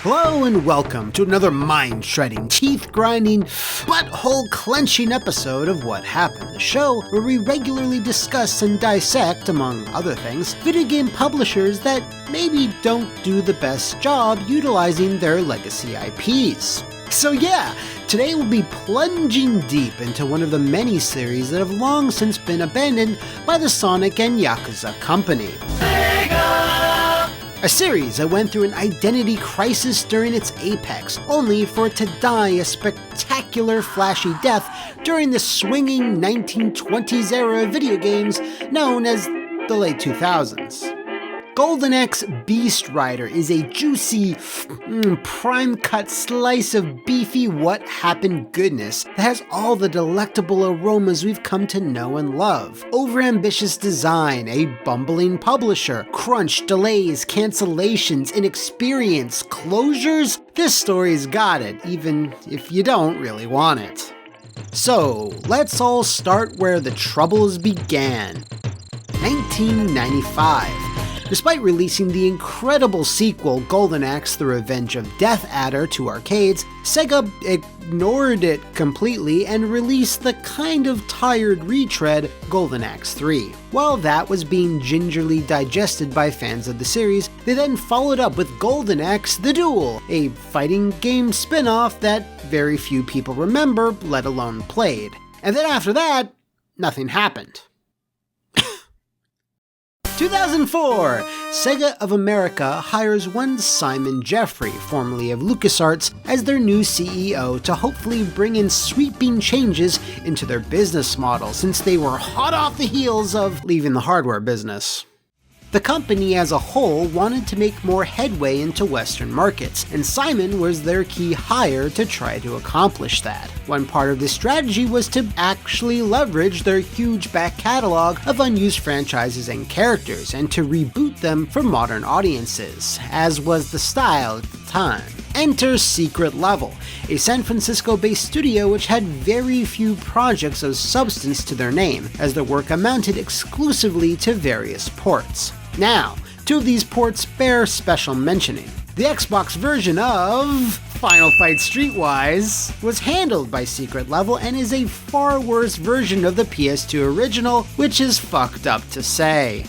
Hello and welcome to another mind-shredding, teeth-grinding, butthole-clenching episode of What Happened, the show where we regularly discuss and dissect, among other things, video game publishers that maybe don't do the best job utilizing their legacy IPs. So yeah, today we'll be plunging deep into one of the many series that have long since been abandoned by the Sonic and Yakuza company. A series that went through an identity crisis during its apex, only for it to die a spectacular flashy death during the swinging 1920s era of video games known as the late 2000s. Golden Axe Beast Rider is a juicy, prime-cut slice of beefy what happened goodness that has all the delectable aromas we've come to know and love. Overambitious design, a bumbling publisher, crunch, delays, cancellations, inexperience, closures? This story's got it, even if you don't really want it. So, let's all start where the troubles began. 1995. Despite releasing the incredible sequel Golden Axe: The Revenge of Death Adder to arcades, Sega ignored it completely and released the kind of tired retread Golden Axe 3. While that was being gingerly digested by fans of the series, they then followed up with Golden Axe: The Duel, a fighting game spin-off that very few people remember, let alone played. And then after that, nothing happened. 2004, Sega of America hires one Simon Jeffrey, formerly of LucasArts, as their new CEO to hopefully bring in sweeping changes into their business model since they were hot off the heels of leaving the hardware business. The company as a whole wanted to make more headway into Western markets, and Simon was their key hire to try to accomplish that. One part of this strategy was to actually leverage their huge back catalog of unused franchises and characters, and to reboot them for modern audiences, as was the style at the time. Enter Secret Level, a San Francisco-based studio which had very few projects of substance to their name, as their work amounted exclusively to various ports. Now, two of these ports bear special mentioning. The Xbox version of Final Fight Streetwise was handled by Secret Level and is a far worse version of the PS2 original, which is fucked up to say.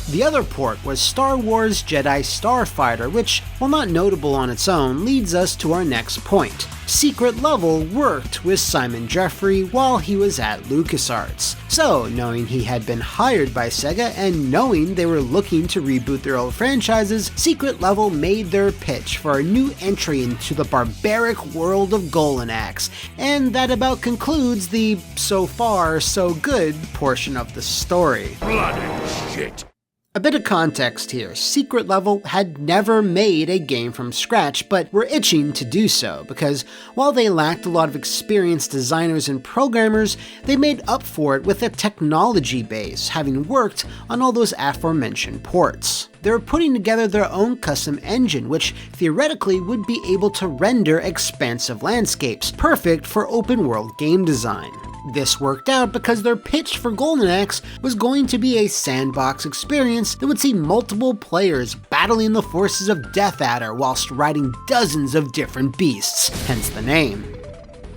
The other port was Star Wars Jedi Starfighter, which, while not notable on its own, leads us to our next point. Secret Level worked with Simon Jeffrey while he was at LucasArts. So, knowing he had been hired by Sega and knowing they were looking to reboot their old franchises, Secret Level made their pitch for a new entry into the barbaric world of Golden Axe, and that about concludes the so far so good portion of the story. Bloody shit. A bit of context here, Secret Level had never made a game from scratch, but were itching to do so, because while they lacked a lot of experienced designers and programmers, they made up for it with a technology base, having worked on all those aforementioned ports. They were putting together their own custom engine, which theoretically would be able to render expansive landscapes, perfect for open-world game design. This worked out because their pitch for Golden Axe was going to be a sandbox experience that would see multiple players battling the forces of Death Adder whilst riding dozens of different beasts, hence the name.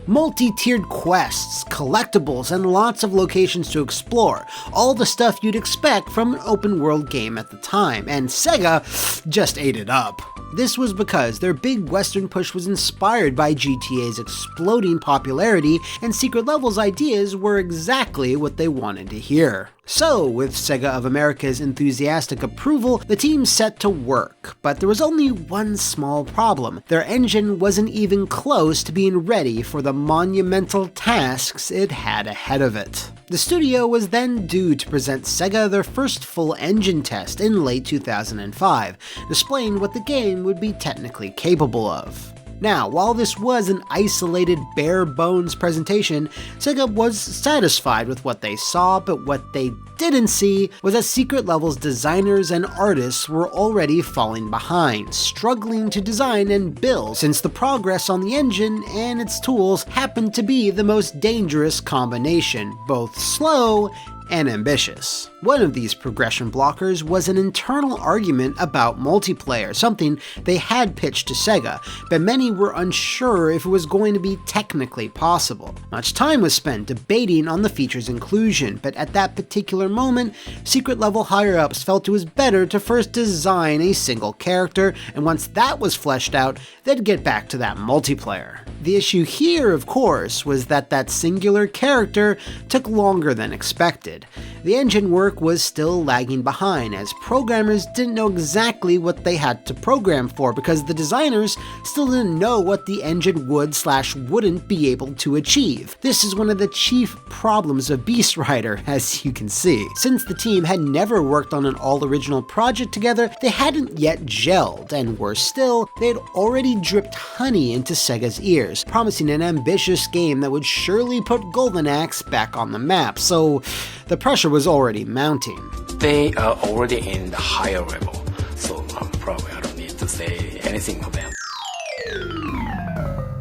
Multi-tiered quests, collectibles, and lots of locations to explore, all the stuff you'd expect from an open-world game at the time, and Sega just ate it up. This was because their big Western push was inspired by GTA's exploding popularity, and Secret Level's ideas were exactly what they wanted to hear. So, with Sega of America's enthusiastic approval, the team set to work, but there was only one small problem. Their engine wasn't even close to being ready for the monumental tasks it had ahead of it. The studio was then due to present Sega their first full engine test in late 2005, displaying what the game would be technically capable of. Now, while this was an isolated, bare-bones presentation, Sega was satisfied with what they saw, but what they didn't see was that Secret Level's designers and artists were already falling behind, struggling to design and build, since the progress on the engine and its tools happened to be the most dangerous combination, both slow and ambitious. One of these progression blockers was an internal argument about multiplayer, something they had pitched to Sega, but many were unsure if it was going to be technically possible. Much time was spent debating on the feature's inclusion, but at that particular moment, secret level higher-ups felt it was better to first design a single character, and once that was fleshed out, they'd get back to that multiplayer. The issue here, of course, was that singular character took longer than expected. The engine work was still lagging behind, as programmers didn't know exactly what they had to program for because the designers still didn't know what the engine would/wouldn't be able to achieve. This is one of the chief problems of Beast Rider, as you can see. Since the team had never worked on an all-original project together, they hadn't yet gelled, and worse still, they had already dripped honey into Sega's ears, promising an ambitious game that would surely put Golden Axe back on the map, so the pressure was already mounting. They are already in the higher level, so probably I don't need to say anything for them.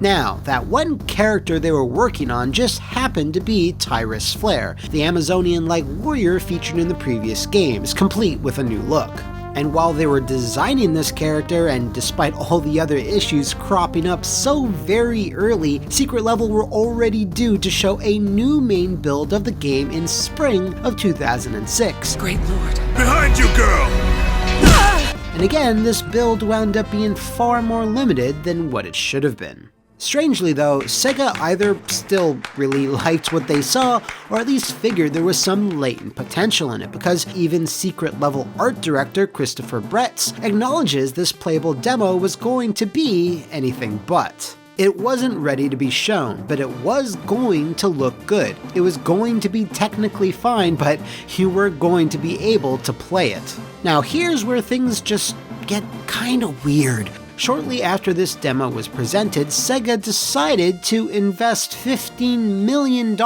Now, that one character they were working on just happened to be Tyrus Flare, the Amazonian-like warrior featured in the previous games, complete with a new look. And while they were designing this character, and despite all the other issues cropping up so very early, Secret Level were already due to show a new main build of the game in spring of 2006. Great Lord. Behind you, girl! And again, this build wound up being far more limited than what it should have been. Strangely though, Sega either still really liked what they saw, or at least figured there was some latent potential in it, because even Secret Level art director Christopher Bretz acknowledges this playable demo was going to be anything but. It wasn't ready to be shown, but it was going to look good. It was going to be technically fine, but you were going to be able to play it. Now here's where things just get kinda weird. Shortly after this demo was presented, Sega decided to invest $15 million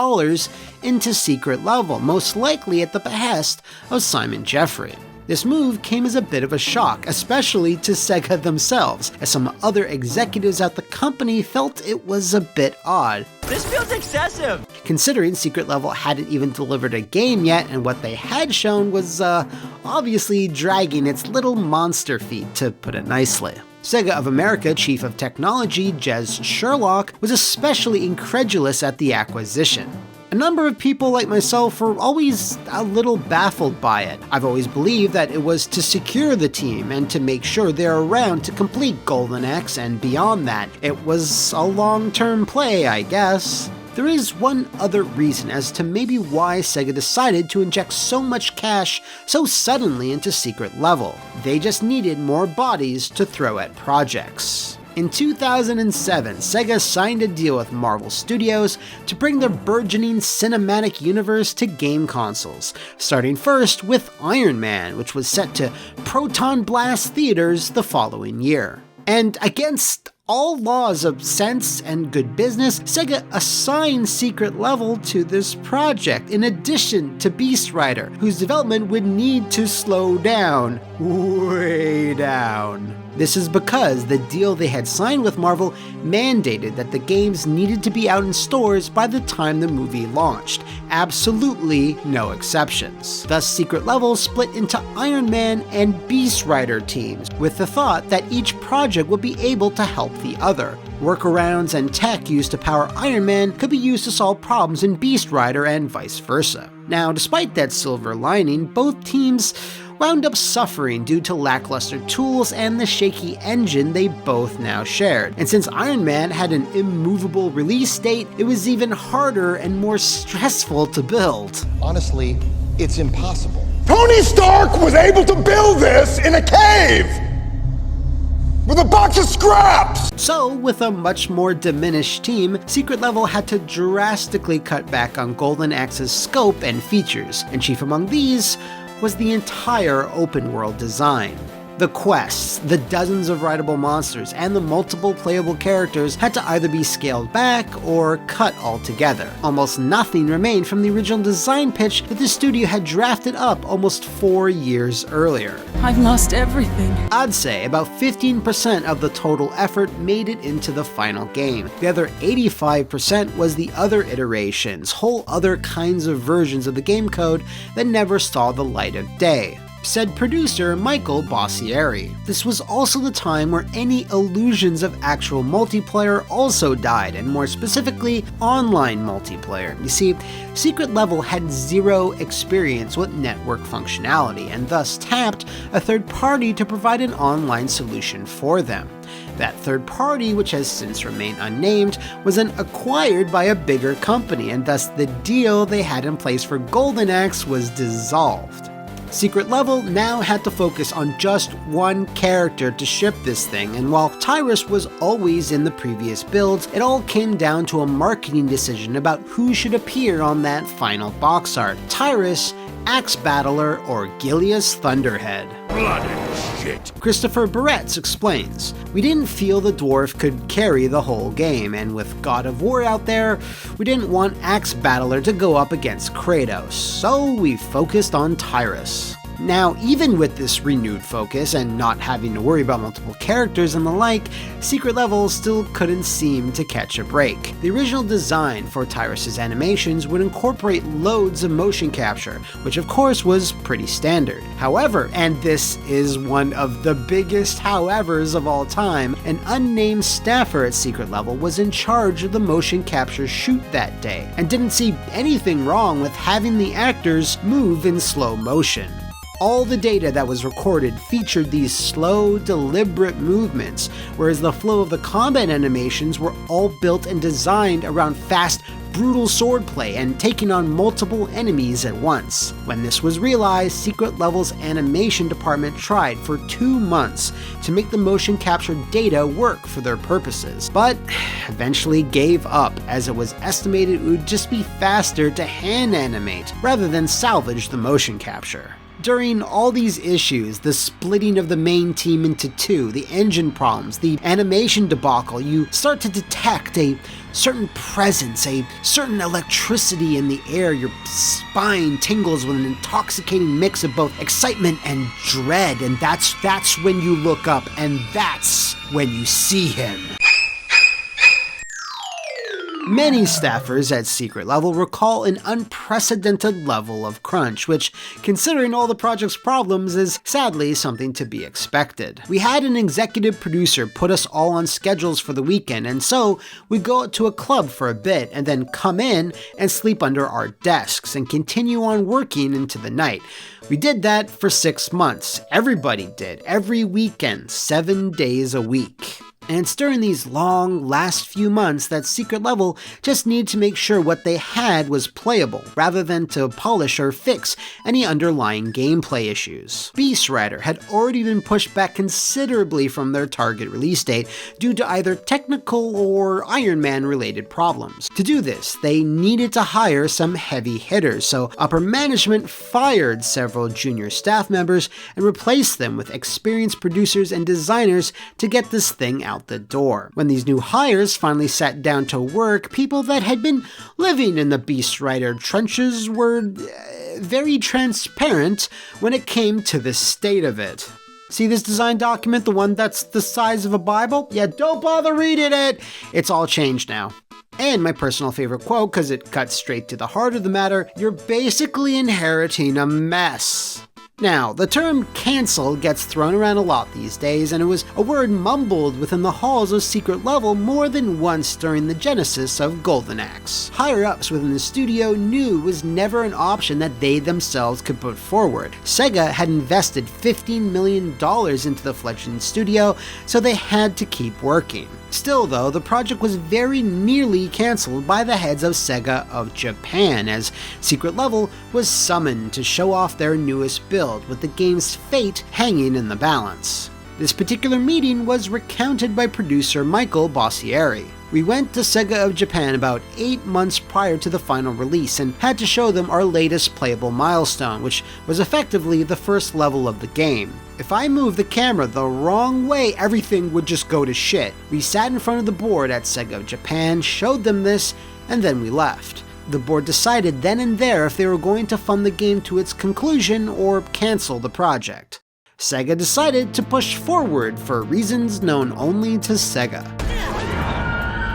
into Secret Level, most likely at the behest of Simon Jeffrey. This move came as a bit of a shock, especially to Sega themselves, as some other executives at the company felt it was a bit odd. This feels excessive! Considering Secret Level hadn't even delivered a game yet, and what they had shown was obviously dragging its little monster feet, to put it nicely. Sega of America Chief of Technology Jez Sherlock was especially incredulous at the acquisition. A number of people like myself were always a little baffled by it. I've always believed that it was to secure the team and to make sure they're around to complete Golden Axe and beyond that. It was a long-term play, I guess. There is one other reason as to maybe why Sega decided to inject so much cash so suddenly into Secret Level. They just needed more bodies to throw at projects. In 2007, Sega signed a deal with Marvel Studios to bring their burgeoning cinematic universe to game consoles, starting first with Iron Man, which was set to Proton Blast theaters the following year. And against all laws of sense and good business, Sega assigned Secret Level to this project, in addition to Beast Rider, whose development would need to slow down, way down. This is because the deal they had signed with Marvel mandated that the games needed to be out in stores by the time the movie launched. Absolutely no exceptions. Thus, Secret Level split into Iron Man and Beast Rider teams, with the thought that each project would be able to help the other. Workarounds and tech used to power Iron Man could be used to solve problems in Beast Rider and vice versa. Now, despite that silver lining, both teams wound up suffering due to lackluster tools and the shaky engine they both now shared. And since Iron Man had an immovable release date, it was even harder and more stressful to build. Honestly, it's impossible. Tony Stark was able to build this in a cave! With a box of scraps! So, with a much more diminished team, Secret Level had to drastically cut back on Golden Axe's scope and features, and chief among these was the entire open world design. The quests, the dozens of rideable monsters, and the multiple playable characters had to either be scaled back or cut altogether. Almost nothing remained from the original design pitch that the studio had drafted up almost 4 years earlier. I've lost everything. I'd say about 15% of the total effort made it into the final game. The other 85% was the other iterations, whole other kinds of versions of the game code that never saw the light of day, said producer Michael Bossieri. This was also the time where any illusions of actual multiplayer also died, and more specifically, online multiplayer. You see, Secret Level had zero experience with network functionality, and thus tapped a third party to provide an online solution for them. That third party, which has since remained unnamed, was then acquired by a bigger company, and thus the deal they had in place for Golden Axe was dissolved. Secret Level now had to focus on just one character to ship this thing, and while Tyrus was always in the previous builds, it all came down to a marketing decision about who should appear on that final box art: Tyrus, Axe Battler, or Gilius Thunderhead. Bloody shit. Christopher Barretts explains, "We didn't feel the dwarf could carry the whole game, and with God of War out there, we didn't want Axe Battler to go up against Kratos, so we focused on Tyrus." Now, even with this renewed focus and not having to worry about multiple characters and the like, Secret Level still couldn't seem to catch a break. The original design for Tyrus's animations would incorporate loads of motion capture, which of course was pretty standard. However, and this is one of the biggest howevers of all time, an unnamed staffer at Secret Level was in charge of the motion capture shoot that day, and didn't see anything wrong with having the actors move in slow motion. All the data that was recorded featured these slow, deliberate movements, whereas the flow of the combat animations were all built and designed around fast, brutal swordplay and taking on multiple enemies at once. When this was realized, Secret Level's animation department tried for 2 months to make the motion capture data work for their purposes, but eventually gave up, as it was estimated it would just be faster to hand animate rather than salvage the motion capture. During all these issues, the splitting of the main team into two, the engine problems, the animation debacle, you start to detect a certain presence, a certain electricity in the air. Your spine tingles with an intoxicating mix of both excitement and dread, and that's when you look up, and that's when you see him. Many staffers at Secret Level recall an unprecedented level of crunch, which, considering all the project's problems, is sadly something to be expected. We had an executive producer put us all on schedules for the weekend, and so we'd go out to a club for a bit and then come in and sleep under our desks and continue on working into the night. We did that for 6 months. Everybody did, every weekend, 7 days a week. And it's during these long last few months that Secret Level just needed to make sure what they had was playable, rather than to polish or fix any underlying gameplay issues. Beast Rider had already been pushed back considerably from their target release date due to either technical or Iron Man related problems. To do this, they needed to hire some heavy hitters, so upper management fired several junior staff members and replaced them with experienced producers and designers to get this thing out the door. When these new hires finally sat down to work, people that had been living in the Beast Rider trenches were very transparent when it came to the state of it. See this design document, the one that's the size of a Bible? Yeah, don't bother reading it! It's all changed now. And my personal favorite quote, because it cuts straight to the heart of the matter, you're basically inheriting a mess. Now, the term cancel gets thrown around a lot these days, and it was a word mumbled within the halls of Secret Level more than once during the genesis of Golden Axe. Higher-ups within the studio knew it was never an option that they themselves could put forward. Sega had invested $15 million into the fledgling studio, so they had to keep working. Still though, the project was very nearly cancelled by the heads of Sega of Japan, as Secret Level was summoned to show off their newest build, with the game's fate hanging in the balance. This particular meeting was recounted by producer Michael Bossieri. We went to Sega of Japan about 8 months prior to the final release and had to show them our latest playable milestone, which was effectively the first level of the game. If I moved the camera the wrong way, everything would just go to shit. We sat in front of the board at Sega of Japan, showed them this, and then we left. The board decided then and there if they were going to fund the game to its conclusion or cancel the project. Sega decided to push forward for reasons known only to Sega.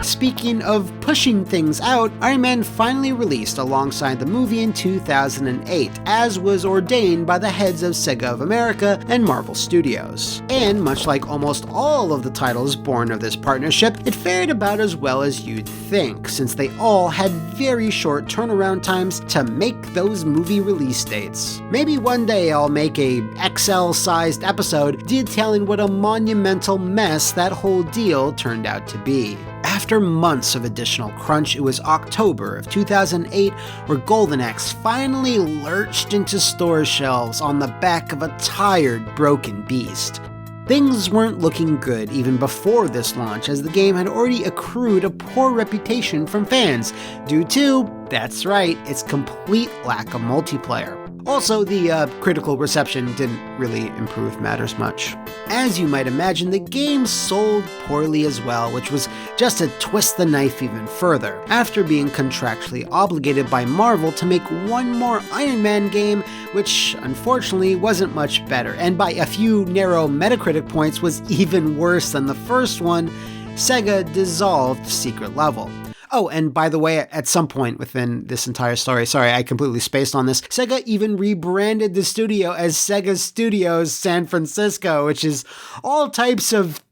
Speaking of pushing things out, Iron Man finally released alongside the movie in 2008, as was ordained by the heads of Sega of America and Marvel Studios. And much like almost all of the titles born of this partnership, it fared about as well as you'd think, since they all had very short turnaround times to make those movie release dates. Maybe one day I'll make a XL-sized episode detailing what a monumental mess that whole deal turned out to be. After months of additional crunch, it was October of 2008 where Golden Axe finally lurched into store shelves on the back of a tired, broken beast. Things weren't looking good even before this launch, as the game had already accrued a poor reputation from fans due to, that's right, its complete lack of multiplayer. Also, the critical reception didn't really improve matters much. As you might imagine, the game sold poorly as well, which was just to twist the knife even further. After being contractually obligated by Marvel to make one more Iron Man game, which unfortunately wasn't much better, and by a few narrow Metacritic points was even worse than the first one, Sega dissolved Secret Level. Oh, and by the way, at some point within this entire story, sorry, I completely spaced on this, Sega even rebranded the studio as Sega Studios San Francisco, which is all types of...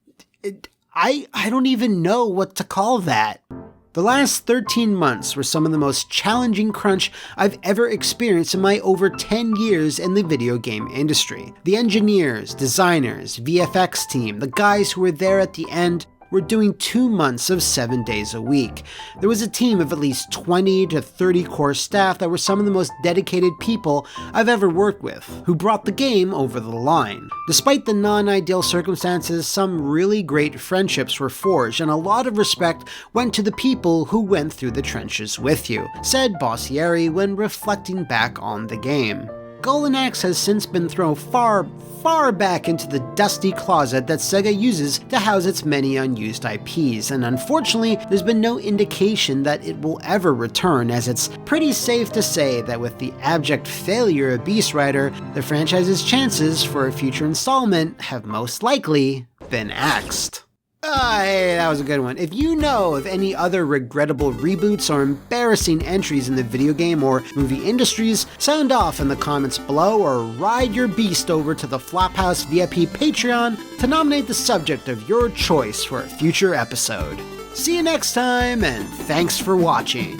I don't even know what to call that. The last 13 months were some of the most challenging crunch I've ever experienced in my over 10 years in the video game industry. The engineers, designers, VFX team, the guys who were there at the end, were doing 2 months of 7 days a week. There was a team of at least 20 to 30 core staff that were some of the most dedicated people I've ever worked with, who brought the game over the line. Despite the non-ideal circumstances, some really great friendships were forged, and a lot of respect went to the people who went through the trenches with you, said Bossieri when reflecting back on the game. Golden Axe has since been thrown far back into the dusty closet that Sega uses to house its many unused IPs, and unfortunately, there's been no indication that it will ever return, as it's pretty safe to say that with the abject failure of Beast Rider, the franchise's chances for a future installment have most likely been axed. Hey, that was a good one. If you know of any other regrettable reboots or embarrassing entries in the video game or movie industries, sound off in the comments below or ride your beast over to the Flophouse VIP Patreon to nominate the subject of your choice for a future episode. See you next time, and thanks for watching.